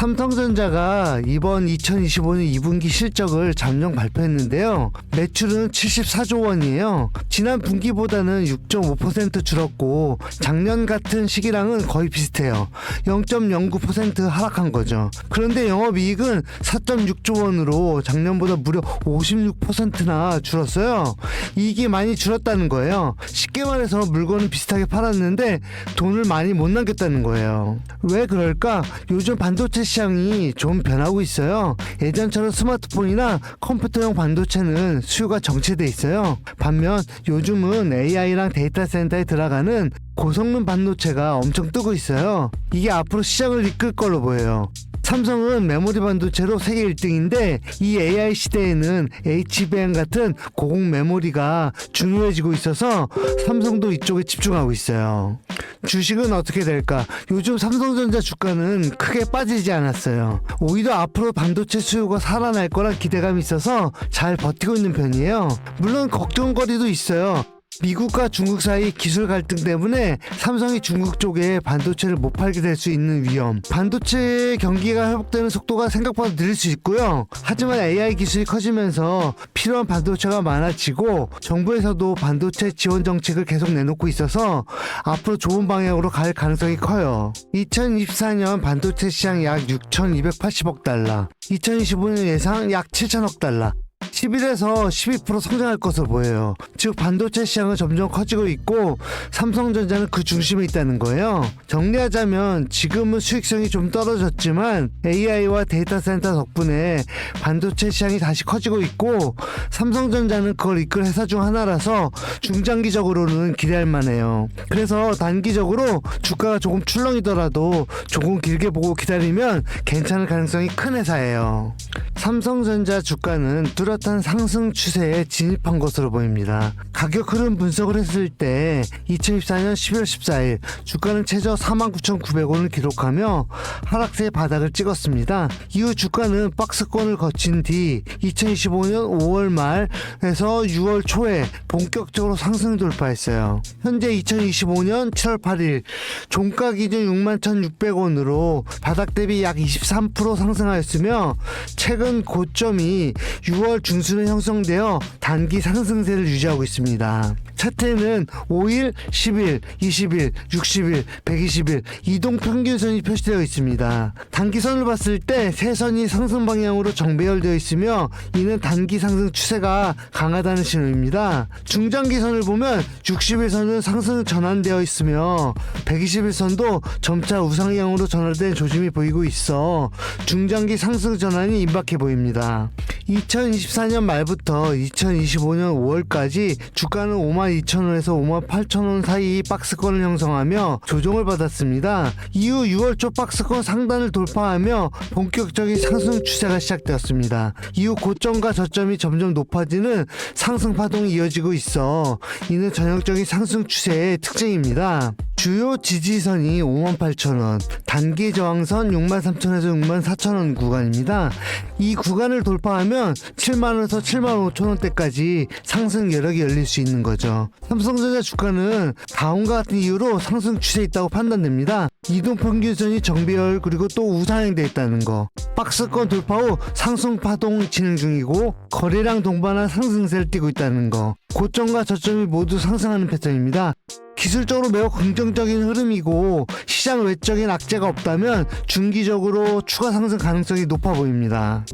삼성전자가 이번 2025년 2분기 실적을 잠정 발표했는데요. 매출은 74조 원이에요. 지난 분기보다는 6.5% 줄었고 작년 같은 시기랑은 거의 비슷해요. 0.09% 하락한 거죠. 그런데 영업이익은 4.6조 원으로 작년보다 무려 56%나 줄었어요. 이익이 많이 줄었다는 거예요. 쉽게 말해서 물건은 비슷하게 팔았는데 돈을 많이 못 남겼다는 거예요. 왜 그럴까? 요즘 반도체 시장이 좀 변하고 있어요. 예전처럼 스마트폰이나 컴퓨터용 반도체는 수요가 정체돼 있어요. 반면 요즘은 AI랑 데이터 센터에 들어가는 고성능 반도체가 엄청 뜨고 있어요. 이게 앞으로 시장을 이끌 걸로 보여요. 삼성은 메모리 반도체로 세계 1등인데 이 AI 시대에는 HBM 같은 고급 메모리가 중요해지고 있어서 삼성도 이쪽에 집중하고 있어요. 주식은 어떻게 될까? 요즘 삼성전자 주가는 크게 빠지지 않았어요. 오히려 앞으로 반도체 수요가 살아날 거란 기대감이 있어서 잘 버티고 있는 편이에요. 물론 걱정거리도 있어요. 미국과 중국 사이 기술 갈등 때문에 삼성이 중국 쪽에 반도체를 못 팔게 될 수 있는 위험, 반도체 경기가 회복되는 속도가 생각보다 느릴 수 있고요. 하지만 AI 기술이 커지면서 필요한 반도체가 많아지고 정부에서도 반도체 지원 정책을 계속 내놓고 있어서 앞으로 좋은 방향으로 갈 가능성이 커요. 2024년 반도체 시장 약 6,280억 달러, 2025년 예상 약 7천억 달러, 11에서 12% 성장할 것으로 보여요. 즉 반도체 시장은 점점 커지고 있고 삼성전자는 그 중심에 있다는 거예요. 정리하자면 지금은 수익성이 좀 떨어졌지만 AI와 데이터 센터 덕분에 반도체 시장이 다시 커지고 있고 삼성전자는 그걸 이끌 회사 중 하나라서 중장기적으로는 기대할 만해요. 그래서 단기적으로 주가가 조금 출렁이더라도 조금 길게 보고 기다리면 괜찮을 가능성이 큰 회사예요. 삼성전자 주가는 뚜렷한 상승 추세에 진입한 것으로 보입니다. 가격 흐름 분석을 했을 때 2024년 12월 14일 주가는 최저 49,900원을 기록하며 하락세의 바닥을 찍었습니다. 이후 주가는 박스권을 거친 뒤 2025년 5월 말에서 6월 초에 본격적으로 상승 돌파했어요. 현재 2025년 7월 8일 종가 기준 61,600원으로 바닥 대비 약 23% 상승하였으며 최근 고점이 6월 중순에 형성되어 단기 상승세를 유지하고 있습니다. 차트에는 5일, 10일, 20일, 60일, 120일 이동평균선이 표시되어 있습니다. 단기선을 봤을 때 세 선이 상승 방향으로 정배열되어 있으며 이는 단기 상승 추세가 강하다는 신호입니다. 중장기선을 보면 60일선은 상승 전환되어 있으며 120일선도 점차 우상향으로 전환된 조짐이 보이고 있어 중장기 상승 전환이 임박해 보입니다. 2024년 말부터 2025년 5월까지 주가는 52,000원에서 58,000원 사이 박스권을 형성하며 조정을 받았습니다. 이후 6월 초 박스권 상단을 돌파하며 본격적인 상승 추세가 시작되었습니다. 이후 고점과 저점이 점점 높아지는 상승 파동이 이어지고 있어 이는 전형적인 상승 추세의 특징입니다. 주요 지지선이 58,000원, 단기 저항선 63,000원에서 64,000원 구간입니다. 이 구간을 돌파하면 70,000원에서 75,000원대까지 상승 여력이 열릴 수 있는 거죠. 삼성전자 주가는 다음과 같은 이유로 상승 추세에 있다고 판단됩니다. 이동평균선이 정배열 그리고 또 우상향되어 있다는 거, 박스권 돌파 후 상승 파동 진행 중이고 거래량 동반한 상승세를 띠고 있다는 거, 고점과 저점이 모두 상승하는 패턴입니다. 기술적으로 매우 긍정적인 흐름이고 시장 외적인 악재가 없다면 중기적으로 추가 상승 가능성이 높아 보입니다.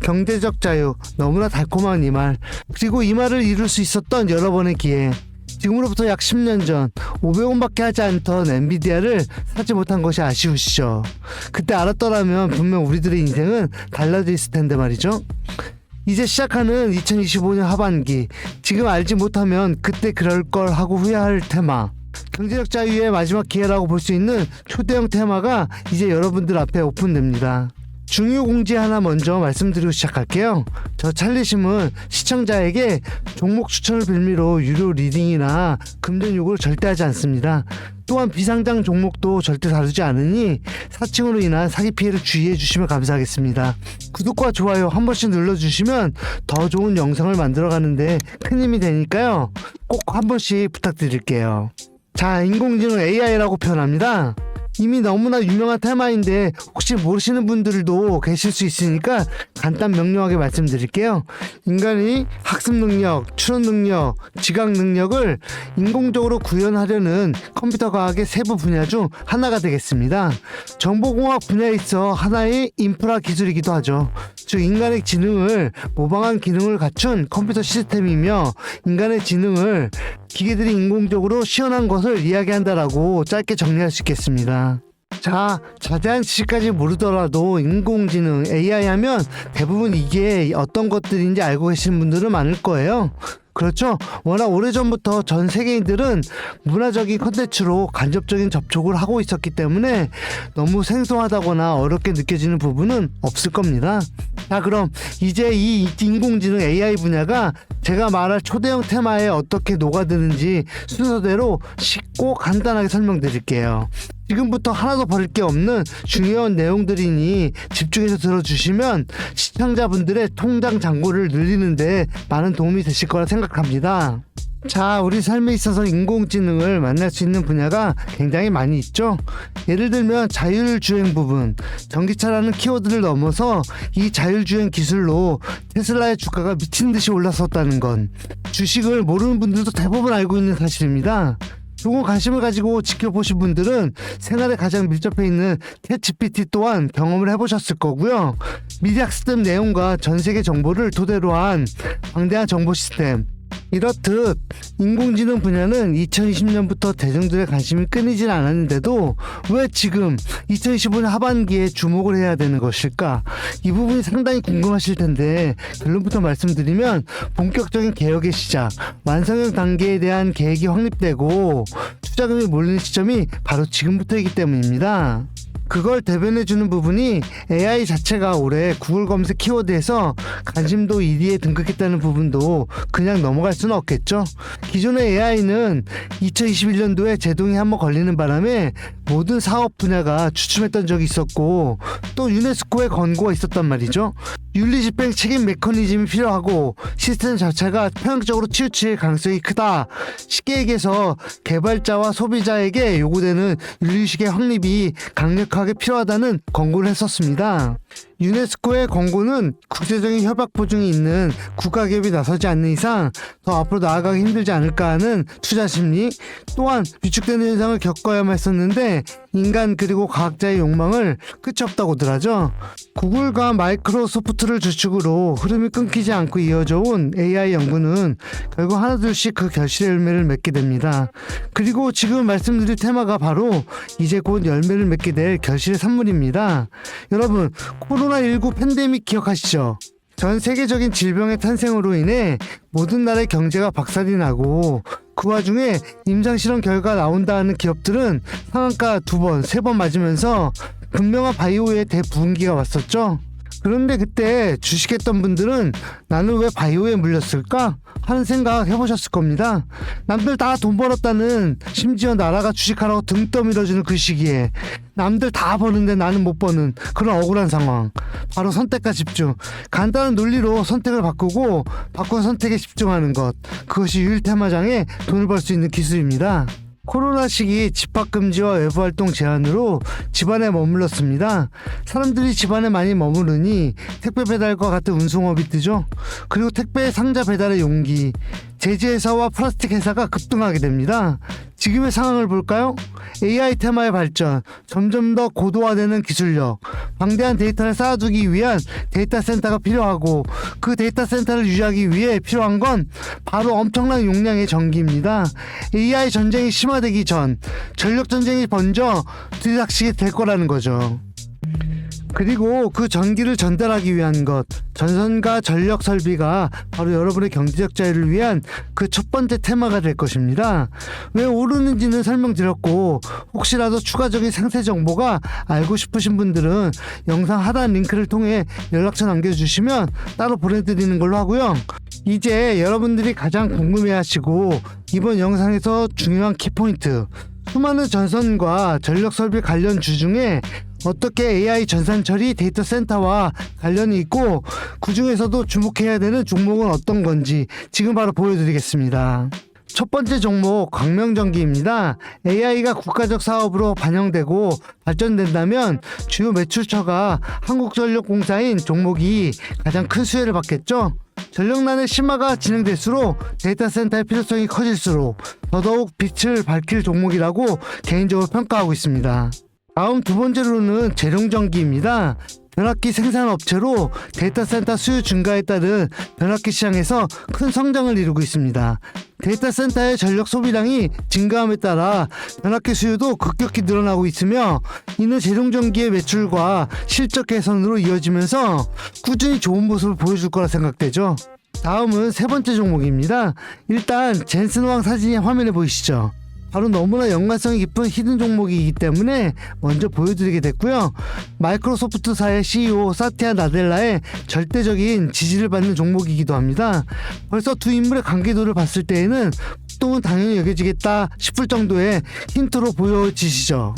경제적 자유, 너무나 달콤한 이 말, 그리고 이 말을 이룰 수 있었던 여러 번의 기회. 지금으로부터 약 10년 전 500원밖에 하지 않던 엔비디아를 사지 못한 것이 아쉬우시죠? 그때 알았더라면 분명 우리들의 인생은 달라져 있을 텐데 말이죠. 이제 시작하는 2025년 하반기, 지금 알지 못하면 그때 그럴 걸 하고 후회할 테마, 경제적 자유의 마지막 기회라고 볼 수 있는 초대형 테마가 이제 여러분들 앞에 오픈됩니다. 중요 공지 하나 먼저 말씀드리고 시작할게요. 저 찰리심은 시청자에게 종목 추천을 빌미로 유료 리딩이나 금전 요구를 절대 하지 않습니다. 또한 비상장 종목도 절대 다루지 않으니 사칭으로 인한 사기 피해를 주의해 주시면 감사하겠습니다. 구독과 좋아요 한 번씩 눌러주시면 더 좋은 영상을 만들어가는데 큰 힘이 되니까요. 꼭 한 번씩 부탁드릴게요. 자, 인공지능 AI라고 표현합니다. 이미 너무나 유명한 테마인데 혹시 모르시는 분들도 계실 수 있으니까 간단 명료하게 말씀드릴게요. 인간이 학습 능력, 추론 능력, 지각 능력을 인공적으로 구현하려는 컴퓨터 과학의 세부 분야 중 하나가 되겠습니다. 정보공학 분야에 있어 하나의 인프라 기술이기도 하죠. 즉 인간의 지능을 모방한 기능을 갖춘 컴퓨터 시스템이며 인간의 지능을 기계들이 인공적으로 시연한 것을 이야기한다라고 짧게 정리할 수 있겠습니다. 자, 자세한 지식까지 모르더라도 인공지능 AI 하면 대부분 이게 어떤 것들인지 알고 계시는 분들은 많을 거예요. 그렇죠. 워낙 오래전부터 전 세계인들은 문화적인 컨텐츠로 간접적인 접촉을 하고 있었기 때문에 너무 생소하다거나 어렵게 느껴지는 부분은 없을 겁니다. 자, 그럼 이제 이 인공지능 AI 분야가 제가 말할 초대형 테마에 어떻게 녹아드는지 순서대로 쉽고 간단하게 설명드릴게요. 지금부터 하나도 버릴 게 없는 중요한 내용들이니 집중해서 들어주시면 시청자분들의 통장 잔고를 늘리는데 많은 도움이 되실 거라 생각합니다. 자, 우리 삶에 있어서 인공지능을 만날 수 있는 분야가 굉장히 많이 있죠. 예를 들면 자율주행 부분, 전기차라는 키워드를 넘어서 이 자율주행 기술로 테슬라의 주가가 미친 듯이 올랐었다는 건 주식을 모르는 분들도 대부분 알고 있는 사실입니다. 조금 관심을 가지고 지켜보신 분들은 생활에 가장 밀접해 있는 챗GPT 또한 경험을 해보셨을 거고요. 미리 학습된 내용과 전 세계 정보를 토대로 한 방대한 정보 시스템, 이렇듯 인공지능 분야는 2020년부터 대중들의 관심이 끊이질 않았는데도 왜 지금 2025년 하반기에 주목을 해야 되는 것일까? 이 부분이 상당히 궁금하실 텐데 결론부터 말씀드리면 본격적인 개혁의 시작, 완성형 단계에 대한 계획이 확립되고 투자금이 몰리는 시점이 바로 지금부터이기 때문입니다. 그걸 대변해주는 부분이 AI 자체가 올해 구글 검색 키워드에서 관심도 1위에 등극했다는 부분도 그냥 넘어갈 수는 없겠죠. 기존의 AI는 2021년도에 제동이 한번 걸리는 바람에 모든 사업 분야가 주춤했던 적이 있었고 또 유네스코의 권고가 있었단 말이죠. 윤리집행 책임 메커니즘이 필요하고 시스템 자체가 편향적으로 치우칠 가능성이 크다. 쉽게 얘기해서 개발자와 소비자에게 요구되는 윤리의식의 확립이 강력하게 필요하다는 권고를 했었습니다. 유네스코의 권고는 국제적인 협약 보증이 있는 국가기업이 나서지 않는 이상 더 앞으로 나아가기 힘들지 않을까 하는 투자 심리, 또한 위축되는 현상을 겪어야만 했었는데 인간 그리고 과학자의 욕망을 끝이 없다고들 하죠. 구글과 마이크로소프트를 주축으로 흐름이 끊기지 않고 이어져 온 AI 연구는 결국 하나둘씩 그 결실의 열매를 맺게 됩니다. 그리고 지금 말씀드릴 테마가 바로 이제 곧 열매를 맺게 될 결실의 산물입니다. 여러분, 코로나19 팬데믹 기억하시죠? 전 세계적인 질병의 탄생으로 인해 모든 나라의 경제가 박살이 나고 그 와중에 임상실험 결과 나온다 하는 기업들은 상한가 2번, 3번 맞으면서 분명한 바이오의 대부흥기가 왔었죠. 그런데 그때 주식했던 분들은 나는 왜 바이오에 물렸을까? 하는 생각 해보셨을 겁니다. 남들 다 돈 벌었다는, 심지어 나라가 주식하라고 등 떠밀어주는 그 시기에 남들 다 버는데 나는 못 버는 그런 억울한 상황. 바로 선택과 집중. 간단한 논리로 선택을 바꾸고 바꾼 선택에 집중하는 것. 그것이 유일테마장에 돈을 벌 수 있는 기술입니다. 코로나 시기 집합금지와 외부활동 제한으로 집안에 머물렀습니다. 사람들이 집안에 많이 머무르니 택배 배달과 같은 운송업이 뜨죠. 그리고 택배 상자 배달의 용기, 제지회사와 플라스틱 회사가 급등하게 됩니다. 지금의 상황을 볼까요? AI 테마의 발전, 점점 더 고도화되는 기술력, 방대한 데이터를 쌓아두기 위한 데이터 센터가 필요하고 그 데이터 센터를 유지하기 위해 필요한 건 바로 엄청난 용량의 전기입니다. AI 전쟁이 심화되기 전 전력 전쟁이 먼저 들이닥치게 될 거라는 거죠. 그리고 그 전기를 전달하기 위한 것, 전선과 전력 설비가 바로 여러분의 경제적 자유를 위한 그 첫 번째 테마가 될 것입니다. 왜 오르는지는 설명드렸고 혹시라도 추가적인 상세 정보가 알고 싶으신 분들은 영상 하단 링크를 통해 연락처 남겨주시면 따로 보내드리는 걸로 하고요. 이제 여러분들이 가장 궁금해하시고 이번 영상에서 중요한 키포인트, 수많은 전선과 전력 설비 관련 중에 어떻게 AI 전산 처리 데이터 센터와 관련이 있고 그 중에서도 주목해야 되는 종목은 어떤 건지 지금 바로 보여드리겠습니다. 첫 번째 종목 광명전기입니다. AI가 국가적 사업으로 반영되고 발전된다면 주요 매출처가 한국전력공사인 종목이 가장 큰 수혜를 받겠죠. 전력난의 심화가 진행될수록 데이터 센터의 필요성이 커질수록 더더욱 빛을 밝힐 종목이라고 개인적으로 평가하고 있습니다. 다음 두 번째로는 재룡전기입니다. 변압기 생산 업체로 데이터 센터 수요 증가에 따른 변압기 시장에서 큰 성장을 이루고 있습니다. 데이터 센터의 전력 소비량이 증가함에 따라 변압기 수요도 급격히 늘어나고 있으며 이는 재룡전기의 매출과 실적 개선으로 이어지면서 꾸준히 좋은 모습을 보여줄 거라 생각되죠. 다음은 세 번째 종목입니다. 일단 젠슨왕 사진이 화면에 보이시죠? 바로 너무나 연관성이 깊은 히든 종목이기 때문에 먼저 보여드리게 됐고요. 마이크로소프트사의 CEO 사티아 나델라의 절대적인 지지를 받는 종목이기도 합니다. 벌써 두 인물의 관계도를 봤을 때에는 폭동은 당연히 여겨지겠다 싶을 정도의 힌트로 보여지시죠.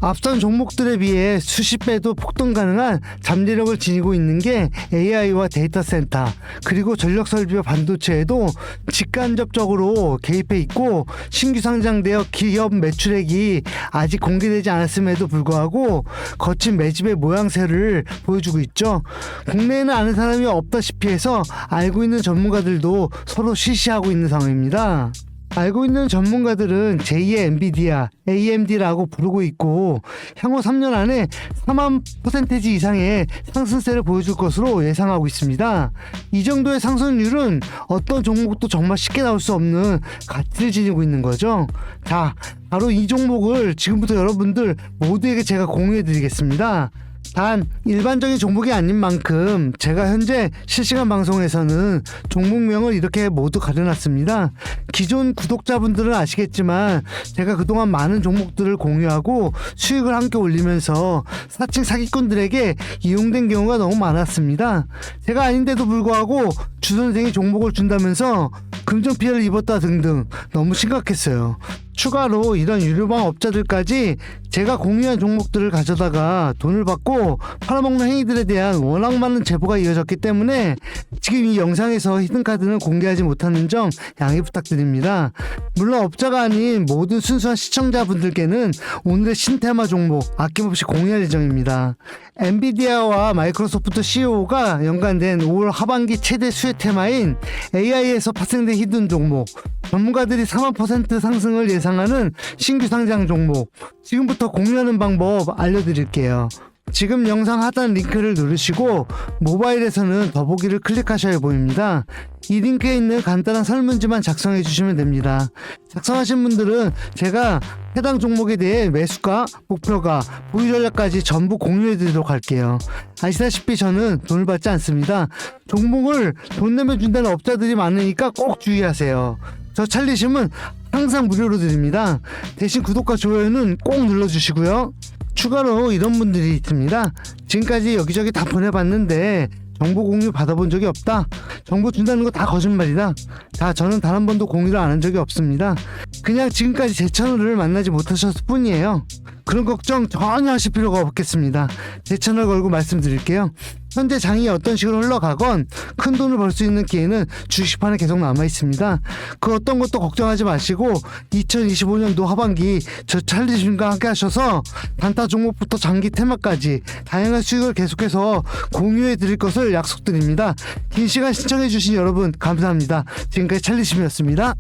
앞선 종목들에 비해 수십 배도 폭등 가능한 잠재력을 지니고 있는 게 AI와 데이터 센터 그리고 전력 설비와 반도체에도 직간접적으로 개입해 있고 신규 상장되어 기업 매출액이 아직 공개되지 않았음에도 불구하고 거친 매집의 모양새를 보여주고 있죠. 국내에는 아는 사람이 없다시피 해서 알고 있는 전문가들도 서로 시시하고 있는 상황입니다. 알고 있는 전문가들은 제2의 엔비디아, AMD라고 부르고 있고 향후 3년 안에 4만% 이상의 상승세를 보여줄 것으로 예상하고 있습니다. 이 정도의 상승률은 어떤 종목도 정말 쉽게 나올 수 없는 가치를 지니고 있는 거죠. 자, 바로 이 종목을 지금부터 여러분들 모두에게 제가 공유해 드리겠습니다. 단 일반적인 종목이 아닌 만큼 제가 현재 실시간 방송에서는 종목명을 이렇게 모두 가려놨습니다. 기존 구독자분들은 아시겠지만 제가 그동안 많은 종목들을 공유하고 수익을 함께 올리면서 사칭 사기꾼들에게 이용된 경우가 너무 많았습니다. 제가 아닌데도 불구하고 주선생이 종목을 준다면서 금전 피해를 입었다 등등 너무 심각했어요. 추가로 이런 유료방 업자들까지 제가 공유한 종목들을 가져다가 돈을 받고 팔아먹는 행위들에 대한 워낙 많은 제보가 이어졌기 때문에 지금 이 영상에서 히든카드는 공개하지 못하는 점 양해 부탁드립니다. 물론 업자가 아닌 모든 순수한 시청자분들께는 오늘의 신테마 종목 아낌없이 공유할 예정입니다. 엔비디아와 마이크로소프트 CEO가 연관된 올 하반기 최대 수혜 테마인 AI에서 파생된 히든 종목, 전문가들이 4만% 상승을 예상하는 신규 상장 종목, 지금부터 공유하는 방법 알려드릴게요. 지금 영상 하단 링크를 누르시고 모바일에서는 더보기를 클릭하셔야 보입니다. 이 링크에 있는 간단한 설문지만 작성해 주시면 됩니다. 작성하신 분들은 제가 해당 종목에 대해 매수가, 목표가, 보유 전략까지 전부 공유해 드리도록 할게요. 아시다시피 저는 돈을 받지 않습니다. 종목을 돈 내면 준다는 업자들이 많으니까 꼭 주의하세요. 저 찰리심은 항상 무료로 드립니다. 대신 구독과 좋아요는 꼭 눌러주시고요. 추가로 이런 분들이 있습니다. 지금까지 여기저기 다 보내봤는데 정보 공유 받아본 적이 없다. 정보 준다는 거 다 거짓말이다. 자, 저는 단 한 번도 공유를 안 한 적이 없습니다. 그냥 지금까지 제 채널을 만나지 못하셨을 뿐이에요. 그런 걱정 전혀 하실 필요가 없겠습니다. 제 채널 걸고 말씀드릴게요. 현재 장이 어떤 식으로 흘러가건 큰 돈을 벌 수 있는 기회는 주식판에 계속 남아 있습니다. 그 어떤 것도 걱정하지 마시고 2025년도 하반기 저 찰리님과 함께 하셔서 단타 종목부터 장기 테마까지 다양한 수익을 계속해서 공유해 드릴 것을 약속드립니다. 긴 시간 시청해 주신 여러분 감사합니다. 지금까지 찰리님이었습니다.